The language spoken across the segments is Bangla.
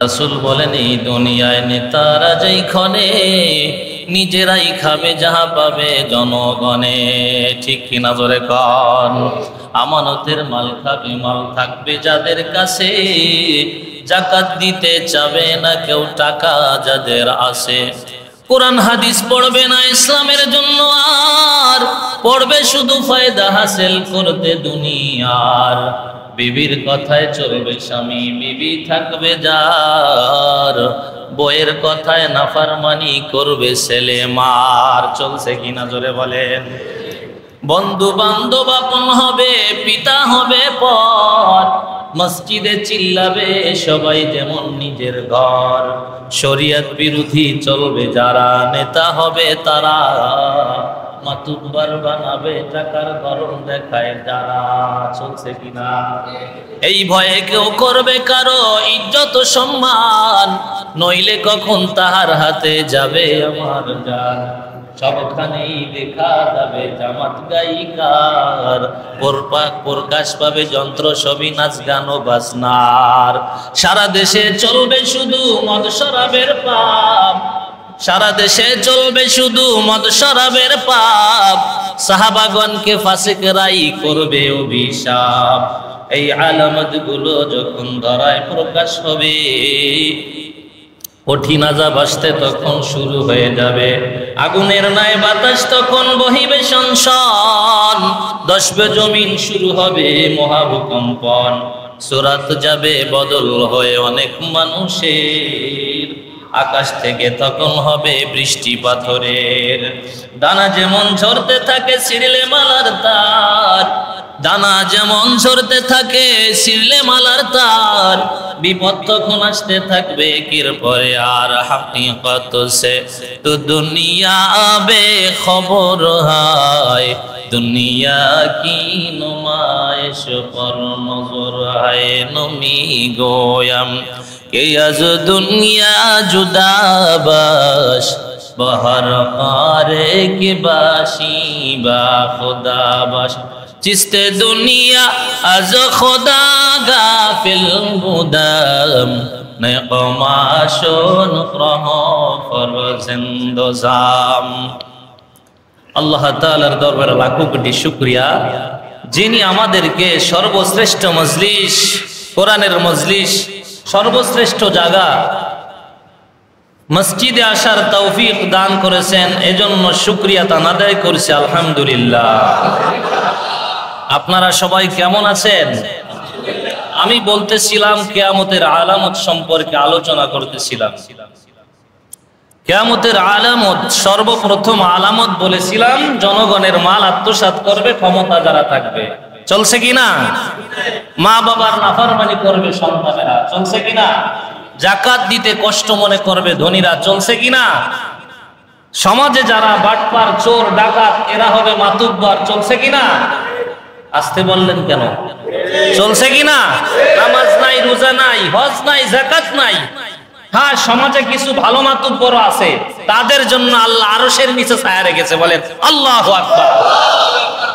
রাসূল বলেন এই দুনিয়ায় নেতারা যেইখানে নিজেরাই খাবে যাহা পাবে জনগণে, ঠিক কিনা জোরে কন? আমানতের মাল খাবে, মাল থাকবে যাদের কাছে, যাকাত দিতে চাবে না কেউ টাকা যাদের আছে। কোরআন হাদিস পড়বে না ইসলামের জন্য, আর পড়বে শুধু ফায়দা হাসিল করতে দুনিয়ার। বিবির কথায় চলবে স্বামী, বিবি থাকবে যার, বইয়ের কথায় নাফরমানি করবে ছেলে মার। চলছে কিনা জোরে বলেন? বন্ধু বান্ধব আপন হবে, পিতা হবে পর, মসজিদে চিল্লাবে সবাই যেমন নিজের ঘর। শরিয়ত বিরোধী চলবে যারা, নেতা হবে তারা, মাতুব্বার বানাবে টাকার গরম দেখায় যারা। চলছে কিনা? এই ভয়ে কেউ করবে কারো ইজ্জত সম্মান, নইলে কখন তাহার হাতে যাবে আমার জান। সবখানেই দেখা যাবে জামাত গায়িকার, প্রকাশ পাবে যন্ত্র সবই নাচ গান ও বাজনার। সারা দেশে চলবে শুধু মদ শরাবের পাপ, সারা দেশে চলবে শুধু মদ শরাবের পাপ, সাহাবাগণকে ফাসিকরাই করবে অভিশাপ। এই আলামত গুলো যখন ধরায় প্রকাশ হবে, কঠিন আযাব আসতে তখন শুরু হয়ে যাবে। আগুনের ন্যায় বাতাস তখন বহিবে শনশন, দশবে জমিন শুরু হবে মহাভূকম্পন। সূরাত যাবে বদল হয়ে অনেক মানুষের, আকাশ থেকে তখন হবে বৃষ্টি পাথরের। দানা যেমন ঝরতে থাকে ছিঁড়লে মালার তার, দানা যেমন ঝরতে থাকে ছিঁড়লে মালার তার, বিপদ তখন আসতে থাকবে কির পরে আর। হাকিকত সে তো দুনিয়া বে খবর হায়, দুনিয়া কি নুমাইশ পর নজর হায়। নমি গোয়াম কে আজ দুনিয়া জুদাবাস, বহর পারে কে বাসি বা খুদাবাস। চিস্তে দুনিয়া আজ খোদা গাফিল বুদাম, নে কমাশন রহ ফরজিন্দজাম। আল্লাহ তাআলার দরবারে লাখো কোটি শুকরিয়া, যিনি আমাদেরকে সর্বশ্রেষ্ঠ মজলিস, কোরআনের মজলিস, সর্বশ্রেষ্ঠ জায়গা মসজিদে আসার তৌফিক দান করেছেন। এজন্য শুকরিয়া তান আদায় করছি, আলহামদুলিল্লাহ। আপনারা সবাই কেমন আছেন? আমি বলতেছিলাম কিয়ামতের আলামত সম্পর্কে আলোচনা করতেছিলাম। কিয়ামতের আলামত, সর্বপ্রথম আলামত বলেছিলাম জনগণের মাল আত্মসাৎ করবে ক্ষমতা যারা থাকবে। চলছে কিনা? মা বাবার নাফরমানি করবে সন্তানেরা। চলছে কিনা? যাকাত দিতে কষ্ট মনে করবে ধনীরা। চলছে কিনা? সমাজে যারা বাটপার, চোর, ডাকাত এরা হবে মাতুব্বার। চলছে কিনা? আসতে বললেন কেন? চলছে কিনা? নামাজ নাই, রোজা নাই, হজ নাই, যাকাত নাই। হ্যাঁ, সমাজে কিছু ভালো মাতুব্বর আছে, তাদের জন্য আল্লাহ আরশের নিচে ছায়া রেখেছে। বলেন আল্লাহু আকবার।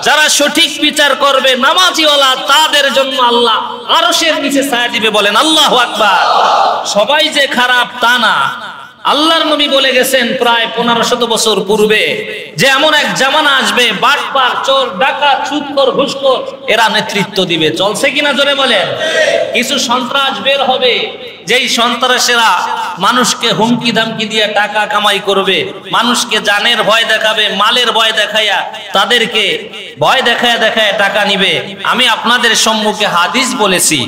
যারা সঠিক বিচার করবে নামাজিওয়ালা, তাদের জন্য আল্লাহ আরশের নিচে ছায়া দিবে। বলেন আল্লাহু আকবার। সবাই যে খারাপ তা না। আল্লাহর নবী বলে গেছেন প্রায় 1500 বছর পূর্বে যে এমন এক জামানা আসবে, বাটপার, চোর, ডাকাত, সুদখোর, ঘুষখোর এরা নেতৃত্ব দিবে। চলছে কিনা জোরে বলেন? কিছু সন্ত্রাস বের হবে, যেই সন্ত্রাসেরা মানুষকে হুমকি ধামকি দিয়ে টাকা কামাই করবে, মানুষকে জানের ভয় দেখাবে, মালের ভয় দেখাইয়া তাদেরকে ভয় দেখায় দেখায় টাকা নিবে। আমি আপনাদের সম্মুখে হাদিস বলেছি,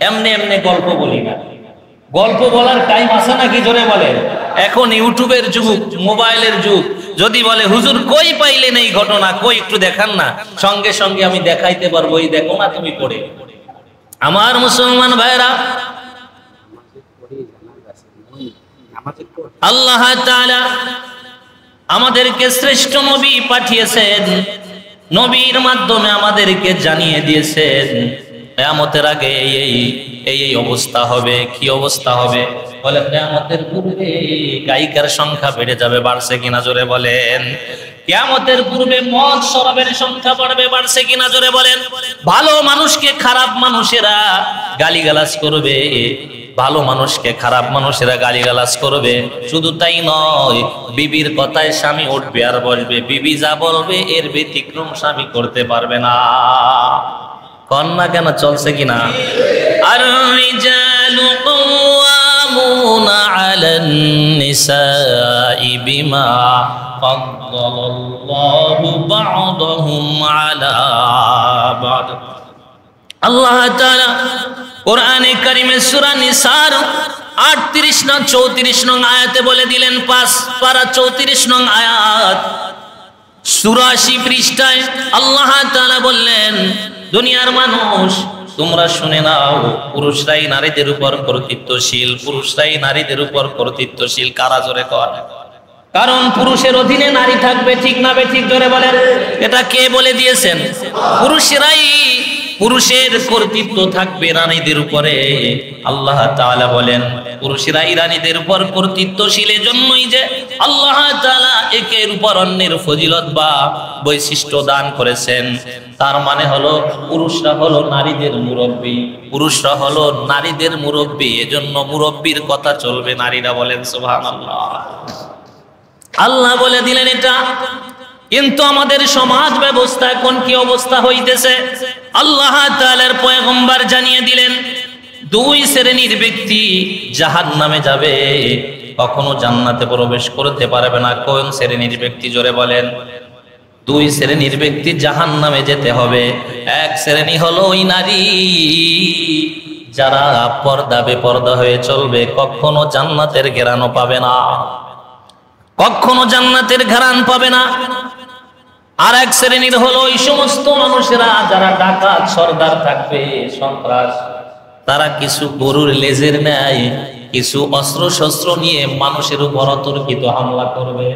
এমনি এমনি গল্প বলি না। গল্প বলার টাইম আছে নাকি জোরে বলেন? এখন ইউটিউবের যুগ, মোবাইলের যুগ। যদি বলে হুজুর কই পাইলেন এই ঘটনা, কই একটু দেখান না, সঙ্গে সঙ্গে আমি দেখাইতে পারবো। এই দেখো না তুমি পড়ে। আমার মুসলমান ভাইরা, আল্লাহ তাআলা আমাদেরকে শ্রেষ্ঠ নবী পাঠিয়েছেন, নবীর মাধ্যমে আমাদেরকে জানিয়ে দিয়েছেন কিয়ামতের আগে এই অবস্থা হবে। কি অবস্থা হবে? বলে কিয়ামতের পূর্বে গায়িকার সংখ্যা বেড়ে যাবে। বাড়ছে কিনা জোরে বলেন? কিয়ামতের পূর্বে মদ শরাবের সংখ্যা বাড়বে। বাড়ছে কিনা জোরে বলেন? ভালো মানুষকে খারাপ মানুষেরা গালিগালাজ করবে, ভালো মানুষকে খারাপ মানুষেরা গালিগালাজ করবে। শুধু তাই নয়, বিবির কথায় স্বামী উঠবে আর বসবে, বিবি যা বলবে এর ব্যতিক্রম স্বামী করতে পারবে না। কন্যা কেন চলছে কিনা? আর রিজালু কাওয়ামুনা আলান নিসাই বিমা ফাদ্দালাল্লাহু বা'দাহুম আলা বা'দ। আল্লাহ তাআলা কোরআনে কারিমে সূরা নিসার 38 নং 34 নং আয়াতে বলে দিলেন, 5 পারা 34 নং আয়াত 84 পৃষ্ঠায় আল্লাহ তাআলা বললেন, দুনিয়ার মানুষ তোমরা শুনে নাও, পুরুষরাই নারীদের উপর কর্তৃত্বশীল, পুরুষরাই নারীদের উপর কর্তৃত্বশীল। কারা জোরে কর? কারণ পুরুষের অধীনে নারী থাকবে, ঠিক না বেঠিক জোরে বলেন? এটা কে বলে দিয়েছেন? পুরুষরাই, পুরুষের কর্তৃত্ব থাকবে নারীদের উপরে। আল্লাহ তাআলা বলেন পুরুষরাই নারীদের উপর কর্তৃত্বশীল। এজন্যই যে আল্লাহ তাআলা একের উপর অন্যের ফজিলত বা বৈশিষ্ট্য দান করেছেন। তার মানে হলো পুরুষরা হলো নারীদের মুরব্বী, পুরুষরা হলো নারীদের মুরব্বী। এজন্য মুরব্বীর কথা চলবে নারীরা। বলেন সুবহানাল্লাহ। আল্লাহ বলে দিলেন এটা। কিন্তু আমাদের সমাজ ব্যবস্থা এখন কি অবস্থা হইতেছে? আল্লাহ তাআলার পয়গম্বর জানিয়ে দিলেন, 2 শ্রেণীর ব্যক্তি জাহান্নামে যাবে, কখনো জান্নাতে প্রবেশ করতে পারবে না। কোন শ্রেণীর ব্যক্তি জোরে বলেন? 2 শ্রেণীর ব্যক্তি জাহান্নামে যেতে হবে। এক শ্রেণী হলো ওই নারী যারা পর্দা বেপর্দা হয়ে চলবে, কখনো জান্নাতের ঘেরানো পাবে না, কখনো জান্নাতের ঘ্রাণ পাবে না। আর এক শ্রেণীর হলো ওই সমস্ত মানুষেরা যারা ডাকাত সর্দার থাকবে, সন্ত্রাস, তারা কিছু গরুর লেজের ন্যায় কিছু অস্ত্র শস্ত্র নিয়ে মানুষের উপর অতর্কিত হামলা করবে।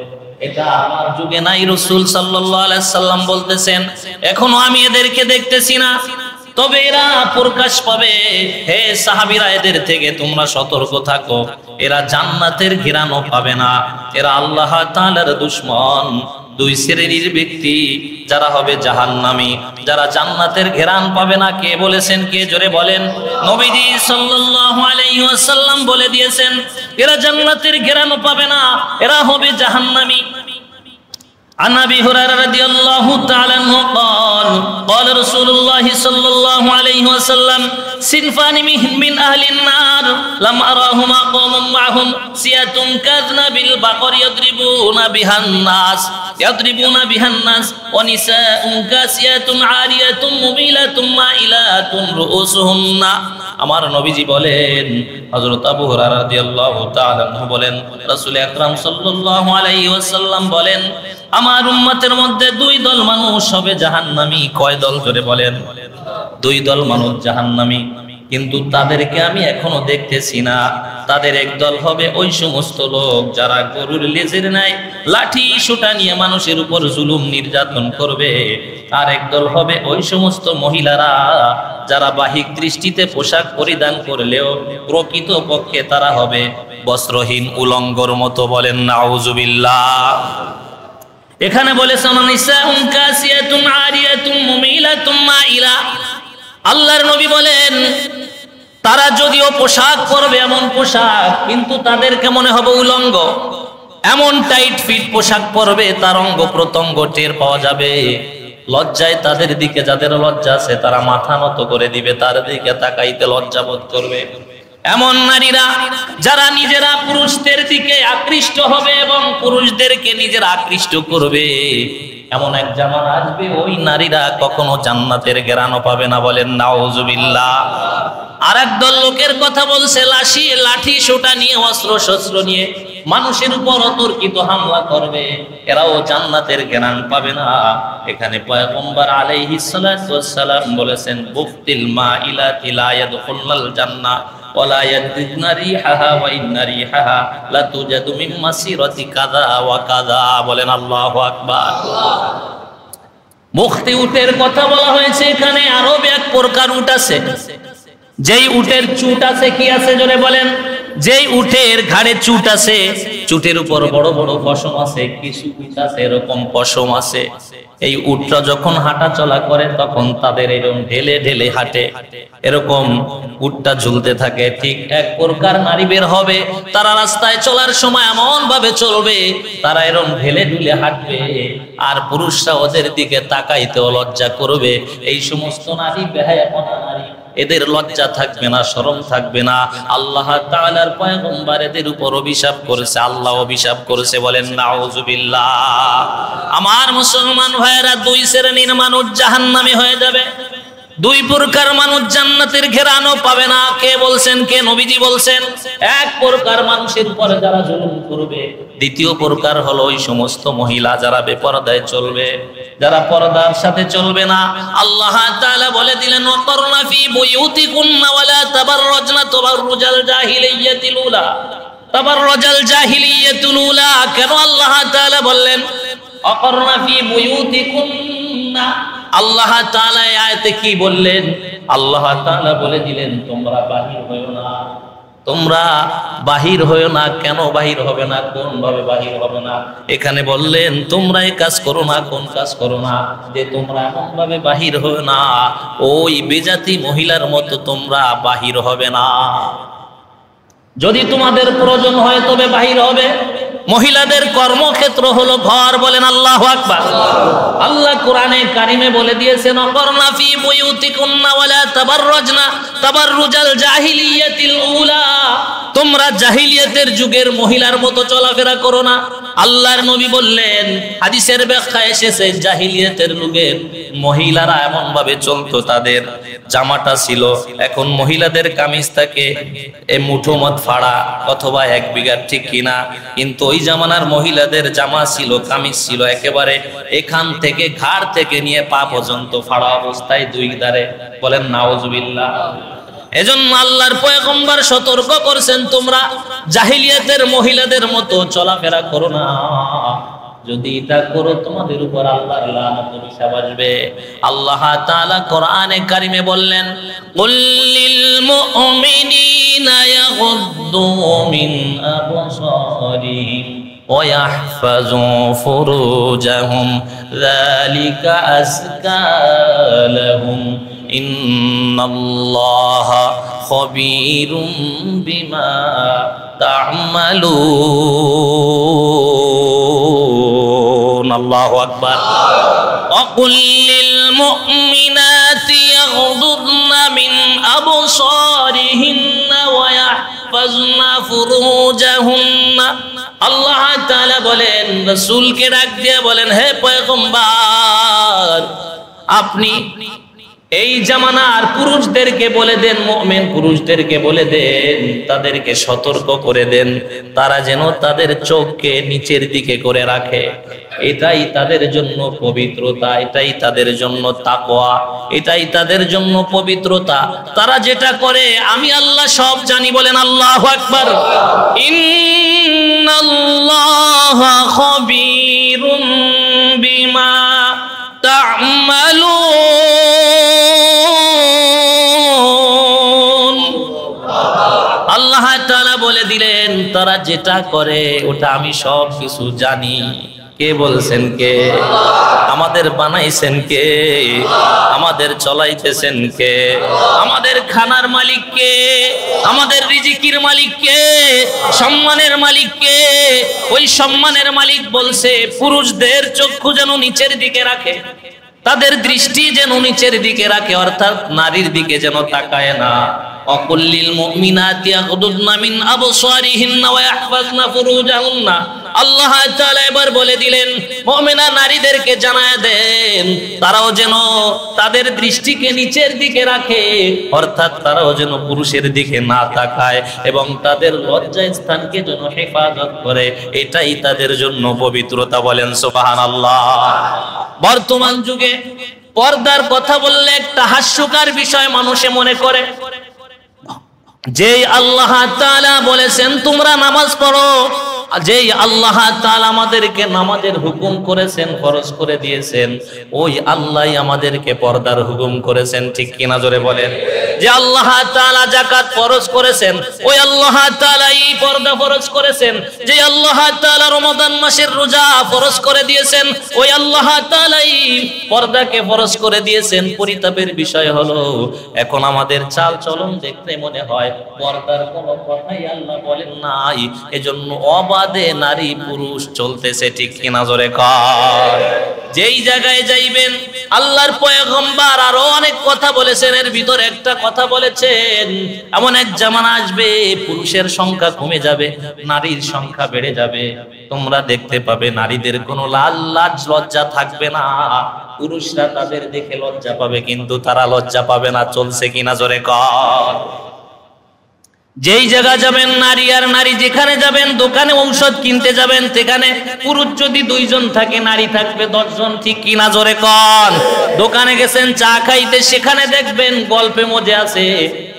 এটা আমার যুগে নাই। রাসূল সাল্লাল্লাহু আলাইহি সাল্লাম বলতেছেন, এখনো আমি এদেরকে দেখতেছি না, তবে এরা প্রকাশ পাবে। হে সাহাবীরা, এদের থেকে তোমরা সতর্ক থাকো, এরা জান্নাতের ঘ্রাণও পাবে না, এরা আল্লাহ তাআলার দুশমন। 2 শ্রেণীর ব্যক্তি যারা হবে জাহান্নামী, যারা জান্নাতের ঘ্রাণ পাবে না। কে বলেছেন? কে জোরে বলেন? নবীজি সাল্লাল্লাহু আলাইহি ওয়াসাল্লাম বলে দিয়েছেন, এরা জান্নাতের ঘ্রাণও পাবে না, এরা হবে জাহান্নামী। عن أبي هريرة رضي الله تعالى عنه قال قال رسول الله صلى الله عليه وسلم صنفان من أهل النار لم أراهما قوم معهم سيات كأذناب البقر يضربون بها الناس ونساء كاسيات عارية مميلة مائلات رؤوسهن। আমার নবীজি বলেন, হযরত আবু হুরায়রা রাদিয়াল্লাহু তাআলা আনহু বলেন, রাসূল আকরাম সাল্লাল্লাহু আলাইহি ওয়াসাল্লাম বলেন, আমার উম্মতের মধ্যে 2 দল মানুষ হবে জাহান্নামী। কয় দল জোরে বলেন? 2 দল মানুষ জাহান্নামী, কিন্তু তাদেরকে আমি এখনো দেখতেছি না। তাদের এক দল হবে ওই সমস্ত লোক যারা গরুর লেজের ন্যায় লাঠি সোঁটা নিয়ে মানুষের উপর জুলুম নির্যাতন করবে। আর এক দল হবে ওই সমস্ত মহিলারা যারা বাহিক দৃষ্টিতে পোশাক পরিধান করলেও প্রকৃত পক্ষে তারা হবে বস্ত্রহীন, উলঙ্গর মতো। বলেন নাউজুবিল্লাহ। এখানে বলেছেন নিসাউন কাসিয়াতুন আরিয়াতুন মুমিলাতুন মাইলা। আল্লাহর নবী বলেন, তারা যদিও পোশাক পরবে এমন পোশাক, কিন্তু তাদেরকে মনে হবে উলঙ্গ। এমন টাইট ফিট পোশাক পরবে তার অঙ্গ প্রত্যঙ্গ টের পাওয়া যাবে। লজ্জায় তাদের দিকে, যাদের লজ্জা আছে তারা মাথা নত করে দিবে, তার দিকে তাকাইতে লজ্জা বোধ করবে। এমন নারীরা যারা নিজেরা পুরুষদের দিকে আকৃষ্ট হবে এবং পুরুষদেরকে নিজেরা আকৃষ্ট করবে, এমন এক জামানা আসবে ওই নারীরা কখনো জান্নাতের ঘ্রাণও পাবে না। বলেন নাউজুবিল্লাহ। আর একদল লোকের কথা বলছে, লাঠি সোঁটা নিয়ে অস্ত্র শস্ত্র নিয়ে মানুষের উপর অতর্কিত হামলা করবে, এরাও জান্নাতের ঘ্রাণ পাবে না। এখানে পয়গম্বর আলাইহিস সালাতু ওয়াস সালাম বলেছেন, বুফতিল মাইলাতি লা ইয়াদখুলুল জান্নাহ ওয়ালা ইয়াজিদনা রিহাহা ওয়া ইন্না রিহাহা লা তুজাদু মিন মাসিরাতি কাযা ওয়া কাযা। বলেন আল্লাহু আকবার। মুখতি উটের কথা বলা হয়েছে। এখানে আরো এক প্রকার উট আছে, যেই উটের চুট আছে, কি আছে জোরে বলেন? যেই উটের ঘাড়ে চুট আছে, চুটের উপর বড় বড় পশম আছে, কিছু উট আছে এরকম পশম আছে, এই উটটা যখন হাঁটা চলা করে তখন তাদের এরকম ঢেলে ঢেলে হাঁটে, এরকম উটটা ঝুলতে থাকে। ঠিক এক প্রকার নারী বের হবে, তারা রাস্তায় চলার সময় এমন ভাবে চলবে, তারা এরকম ঢেলে ঢুলে হাঁটবে, আর পুরুষরা ওদের দিকে তাকাইতেও লজ্জা করবে। এই সমস্ত নারী বেহায়াপনা নারী, এদের লজ্জা থাকবে না, শরম থাকবে না। আল্লাহ তাআলার পয়গম্বর এদের উপর অভিশাপ করেছে, আল্লাহ অভিশাপ করেছে, বলেন নাউজুবিল্লাহ। আমার মুসলমান ভাইয়েরা, দুই শ্রেণীর মানুষ জাহান্নামী হয়ে যাবে, দুই প্রকার মানুষ জান্নাতের ঘেরানো পাবে না। কে বলছেন? কে? নবীজি বলছেন। এক প্রকার মানুষের উপরে যারা জুলুম করবে, দ্বিতীয় প্রকার হলো ওই সমস্ত মহিলা যারা বেপরদায় চলবে, যারা পর্দার সাথে চলবে না। আল্লাহ তাআলা বলে দিলেন, ওয়াকরনা ফি বুয়ুতিকুন্না ওয়ালা তাবাররাজনা তাবাররুজাল জাহিলিয়াতিল উলা। তাবাররুজাল জাহিলিয়াতুল উলা কেন আল্লাহ তাআলা বললেন ওয়াকরনা ফি বুয়ুতিকুন্না? আল্লাহ তাআলা এই আয়াতে কি বললেন? আল্লাহ তাআলা বলে দিলেন, তোমরা বাহির হয়ো না, তোমরা বাহির হয়ো না। কেন বাহির হবে না? কোন ভাবে বাহির হবে না? এখানে বললেন তোমরা এই কাজ করো না। কোন কাজ করো না? যে তোমরা এমন ভাবে বাহির হয়ো না, ওই বেজাতি মহিলার মতো তোমরা বাহির হবে না। যদি তোমাদের প্রয়োজন হয় তবে বাহির হবে। মহিলাদের কর্মক্ষেত্র হলো ঘর, বলেন আল্লাহু আকবার। আল্লাহ কোরআনে কারিমে বলে দিয়েছেন, ওয়াকরনা ফি বুয়ুতিকুন্না ওয়ালা তাবাররাজনা তাবাররুজাল জাহিলিয়াতিল উলা। তোমরা জাহিলিয়াতের যুগের মহিলার মতো চলাফেরা করো না। আল্লাহর নবী বললেন, হাদিসের ব্যাখ্যা এসেছে, জাহিলিয়াতের যুগের মহিলারা এমন ভাবে চলতো, তাদের জামাটা ছিল, এখন মহিলাদের কামিজ থাকে মুঠো মত ফাড়া অথবা এক বিঘার, ঠিক কিনা? কিন্তু ওই জামানার মহিলাদের জামা ছিল, কামিজ ছিল একেবারে এখান থেকে ঘাড় থেকে নিয়ে পা পর্যন্ত ফাড়া অবস্থায়, দুই ধারে, বলেন নাউজুবিল্লাহ। এজন্য আল্লাহর পয়গম্বর সতর্ক করছেন, তোমরা জাহিলিয়াতের মহিলাদের মতো চলাফেরা করো না। যদি এটা করো তোমাদের উপর আল্লাহর লানত অভিশাপ আসবে। আল্লাহ তাআলা কোরআনে কারিমে বললেন, কুল লিল মুমিনিনা ইয়াগুদ্দু মিন আবসারিহিম ওয়া ইয়াহফাযু ফুরুজাহুম যালিকা আযকা লাহুম ইন্নাল্লাহা খাবীরুম বিমা তা'মালুন। আল্লাহু আকবার। وقل للمؤمنات يغضضن من أبصارهن ويحفظن فروجهن। আল্লাহ তাআলা বলেন, রাসূলকে ডাক দিয়ে বলেন, হে পয়গম্বর, আপনি এই জামানার পুরুষদেরকে বলে দেন, মুমিন পুরুষদেরকে বলে দেন, তাদেরকে সতর্ক করে দেন, তারা যেন তাদের চোখকে নিচের দিকে করে রাখে। এটাই তাদের জন্য পবিত্রতা, এটাই তাদের জন্য তাকওয়া, এটাই তাদের জন্য পবিত্রতা। তারা যেটা করে আমি আল্লাহ সব জানি, বলেন আল্লাহু আকবার। ইন্নাল্লাহা খাবীরুম বিমা তা'মালুন। আল্লাহ তাআলা বলে দিলেন, তারা যেটা করে ওটা আমি সব কিছু জানি। কে বলছেন? কে? আমাদের বানাইছেন কে? আমাদের চলাইতেছেন কে? আমাদের খানার মালিক কে? আমাদের রিজিকের মালিক কে? সম্মানের মালিক কে? ওই সম্মানের মালিক বলছে পুরুষদের চক্ষু যেন নিচের দিকে রাখে, তাদের দৃষ্টি যেন নিচের দিকে রাখে, অর্থাৎ নারীর দিকে যেন তাকায় না। অকুল্লিল মুমিনাতি ইয়াগুদুদনা মিন আবসারিহিন্না ওয়া ইয়াহফাজনা ফুরুজাহুন্না। আল্লাহ তাআলা এবার বলে দিলেন, মুমিনা নারীদেরকে জানায় দেন, তারাও যেন তাদের দৃষ্টিকে নিচের দিকে রাখে, অর্থাৎ তারাও যেন পুরুষের দিকে না তাকায় এবং তাদের লজ্জা স্থানকে যেন হেফাজত করে। এটাই তাদের জন্য পবিত্রতা, বলেন সুবহানাল্লাহ। বর্তমান যুগে পর্দার কথা বললে একটা হাস্যকর বিষয় মানুষে মনে করে। যেই আল্লাহ তাআলা বলেছেন তোমরা নামাজ পড়ো, যেই আল্লাহ তাআলা আমাদেরকে নামাজের হুকুম করেছেন, ফরজ করে দিয়েছেন, ওই আল্লাহই আমাদেরকে পর্দার হুকুম করেছেন, ঠিক কিনা জোরে বলেন। যে আল্লাহ তাআলা যাকাত ফরজ করেছেন, ওই আল্লাহ তাআলাই পর্দা ফরজ করেছেন। যে আল্লাহ তাআলা রমাদান মাসের রোজা ফরজ করে দিয়েছেন, ওই আল্লাহ তাআলাই পর্দাকে ফরজ করে দিয়েছেন। পরিতাপের বিষয় হলো এখন আমাদের চাল চলন দেখতে মনে হয় পর্দার কোনো কথাই আল্লাহ বলেন নাই, এজন্য অবাধে নারী পুরুষ চলতেছে। ঠিক কিনা জোরে কর। যেই জায়গায় যাইবেন আল্লাহর পয়গম্বর আরো অনেক কথা বলেছেন, এর ভিতর একটা কথা বলেছেন, এমন এক জামানা আসবে পুরুষের সংখ্যা কমে যাবে, নারীর সংখ্যা বেড়ে যাবে। তোমরা দেখতে পাবে নারীদের কোনো লাজ লজ্জা থাকবে না, পুরুষরা তাদের দেখে লজ্জা পাবে কিন্তু তারা লজ্জা পাবে না। চলছে কিনা জোরে কর। যেই জায়গা যাবেন নারী আর নারী, যেখানে যাবেন দোকানে ঔষধ কিনতে যাবেন সেখানে পুরুষ যদি 2 জন থাকে নারী থাকবে 10 জন। ঠিক কিনা জোরে কর। দোকানে গেছেন চা খাইতে, সেখানে দেখবেন গল্পে মজে আছে,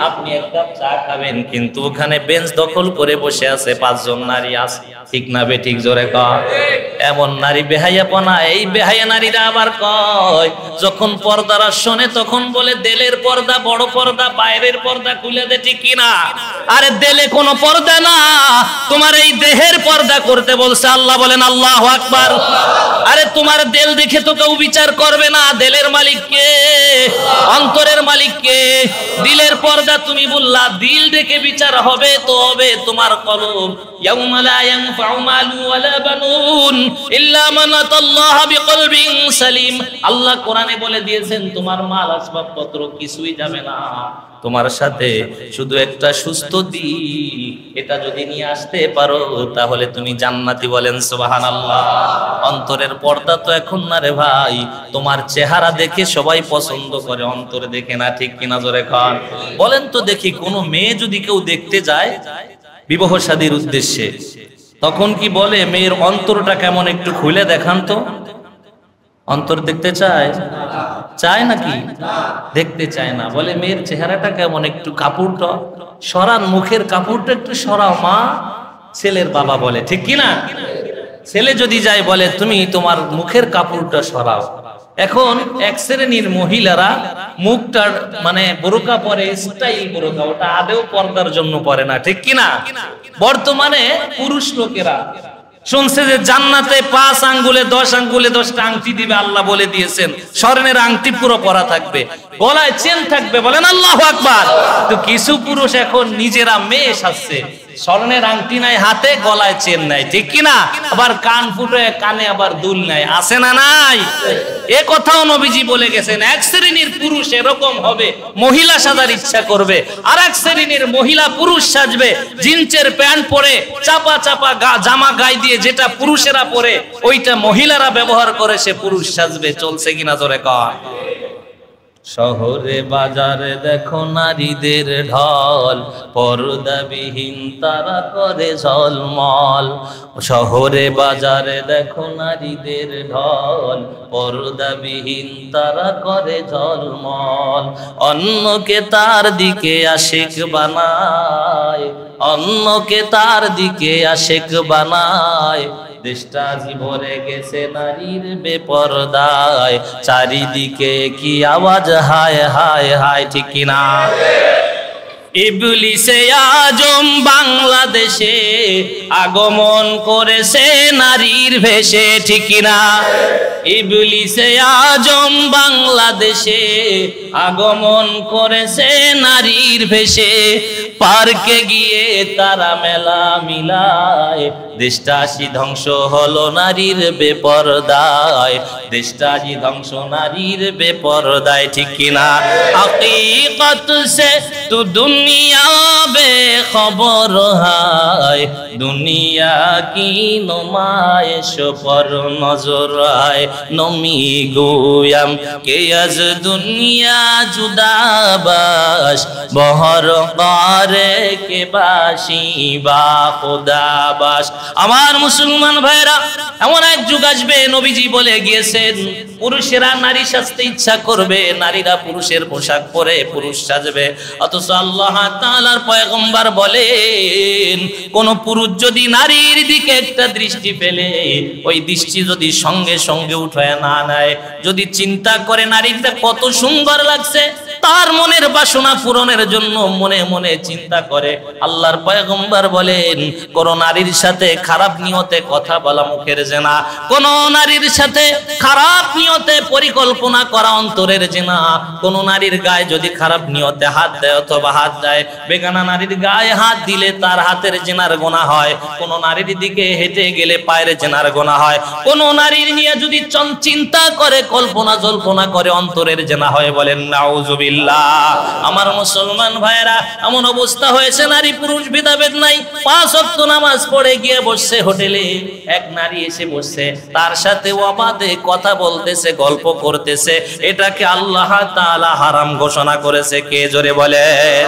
আপনি এক কাপ চা খাবেন কিন্তু ওখানে বেঞ্চ দখল করে বসে আছে 5 জন নারী আছে। ঠিক না বে ঠিক জোরে কর। এমন নারী বেহাইয়াপনা। এই বেহাইয়া নারীরা আবার কয় যখন পর্দার শোনে তখন বলে দেলের পর্দা বড় পর্দা, বাইরের পর্দা খুলে দে। ঠিক কিনা? আরে দেলে কোনো পর্দা না, তোমার এই দেহের পর্দা করতে বলছে আল্লাহ। বলেন আল্লাহু আকবার। আরে তোমার দেল দেখে তো কেউ বিচার করবে না, দেলের মালিক কে? অন্তরের মালিক কে? দিলের পর্দা তুমি বললা, দিল দেখে বিচার হবে তো হবে তোমার কলব। ইয়াউমা লা ইয়ানফাউ মালু ওয়ালা বানুন ইল্লা মান আতাল্লাহা বিকলবিন সালিম। আল্লাহ কোরআনে বলে দিয়েছেন তোমার মাল আসবাবপত্র কিছুই যাবে না, তোমার সাথে শুধু একটা সুস্থ দিল, এটা যদি নিয়ে আসতে পারো তাহলে তুমি জান্নাতি। বলেন সুবহানাল্লাহ। অন্তরের পর্দা তো এখন না রে ভাই, তোমার চেহারা দেখে সবাই পছন্দ করে, অন্তরে দেখে না। ঠিক কিনা জোরে কর। বলেন তো দেখি, কোন মেয়ে যদি কেউ দেখতে যায় বিবাহ শাদীর উদ্দেশ্যে, তখন কি বলে মেয়ের অন্তরটা কেমন একটু খুলে দেখান তো? অন্তর দেখতে চায়? চায় নাকি? দেখতে চায় না। বলে মেয়ের চেহারাটা কেমন, একটু কাপড়টা সরান, মুখের কাপড়টা একটু সরাও মা। ছেলের বাবা বলে, ঠিক কিনা? ছেলে যদি যায় বলে তুমি তোমার মুখের কাপড়টা সরাও। এখন এক শ্রেণীর মহিলারা মুখটা মানে বোরকা পরে, স্টাইল বোরকা, ওটা আদেও পর্দার জন্য পরে না। ঠিক কিনা? বর্তমানে পুরুষ লোকেরা শুনছে যে জান্নাতে 5 আঙ্গুলে 10 আঙ্গুলে 10টা আংটি দিবে, আল্লাহ বলে দিয়েছেন। স্বর্ণের আংটি পুরো পরা থাকবে, গলায় চেন থাকবে। বলেন আল্লাহু আকবার। তো কিছু পুরুষ এখন নিজেরা মেয়ে সাজছে, স্বর্ণের আংটি নাই হাতে, গলায় চেন নাই। ঠিক কিনা? আবার কান ফুটে, কানে আবার দুল নাই। আছে না নাই? এ কথাও নবীজি বলে গেছেন। এক শ্রেণীর পুরুষ এরকম হবে, মহিলা সাজার ইচ্ছা করবে, আর এক শ্রেণীর মহিলা পুরুষ সাজবে, জিন্সের প্যান্ট পরে চাপা চাপা জামা গায়ে দিয়ে যেটা পুরুষেরা পরে ওইটা মহিলারা ব্যবহার করে সে পুরুষ সাজবে। চলছে কিনা জোরে কর। শহরে বাজারে দেখো নারীদের ঢল, পর্দাবিহীন তারা করে ঝলমল। শহরে বাজারে দেখো নারীদের ঢল, পর্দাবিহীন তারা করে ঝলমল। অন্যকে তার দিকে আশিক বানায়, অন্যকে তার দিকে আশিক বানায়। দেশটা ভরে গেছে নারীর বেপরদায়, চারিদিকে কি আওয়াজ হায় হায় হায়। ঠিক কিনা? ইবলিসে আজম বাংলাদেশে আগমন করেছে নারীর ভেষে। ঠিক কিনা? ইবলিসে আজম বাংলাদেশে আগমন করেছে নারীর ভেষে। পার্কে গিয়ে তারা মেলা মিলায়, দেশটাজি ধ্বংস হলো নারীর বেপরদায়, দেশটাজি ধ্বংস নারীর বেপরদায়। ঠিক কিনা? হकीकत से तू दुनिया बेखबर है, दुनिया की नुमाइश पर नजर है। नमी गोयम के अज दुनिया जुदा बाश, बहर करे के बाशी बा खुदा बाश। আমার মুসলমান ভাইরা, এমন এক যুগ আসবে নবীজি বলে গিয়েছেন পুরুষেরা নারী সাজতে ইচ্ছা করবে, নারীরা পুরুষের পোশাক পরে পুরুষ সাজবে। অথচ আল্লাহ তাআলার পয়গম্বর বলেন কোন পুরুষ যদি নারীর দিকে একটা দৃষ্টি ফেলে, ওই দৃষ্টি যদি সঙ্গে সঙ্গে উঠায় না নেয়, যদি চিন্তা করে নারীটা কত সুন্দর লাগছে, তার মনের বাসনা পূরণের জন্য মনে মনে চিন্তা করে। আল্লাহর পয়গম্বর বলেন, কোন নারীর সাথে খারাপ নিয়তে কথা বলা মুখের জিনা, কোন নারীর সাথে খারাপ নিয়তে পরিকল্পনা করা অন্তরের জিনা, কোন নারীর গায়ে যদি খারাপ নিয়তে হাত দেয় অথবা হাত দেয়, বেগানা নারীর গায়ে হাত দিলে তার হাতের জিনার গুনাহ হয়, কোন নারীর দিকে হেঁটে গেলে পায়ের জিনার গুনাহ হয়, কোন নারীর নিয়ে যদি চিন্তা করে কল্পনা জল্পনা করে অন্তরের জিনা হয়। বলেন নাউজুবিল্লাহ। আমার মুসলমান ভাইরা, এমন অবস্থা হয়েছে নারী পুরুষ ভেদাভেদ নাই, 5 ওয়াক্ত নামাজ পড়ে গিয়ে বসছে হোটেলে, এক নারী এসে বসছে, তার সাথে অবাধে কথা বলতেছে, গল্প করতেছে। এটাকে আল্লাহ তাআলা হারাম ঘোষণা করেছে। কে জোরে বলেন?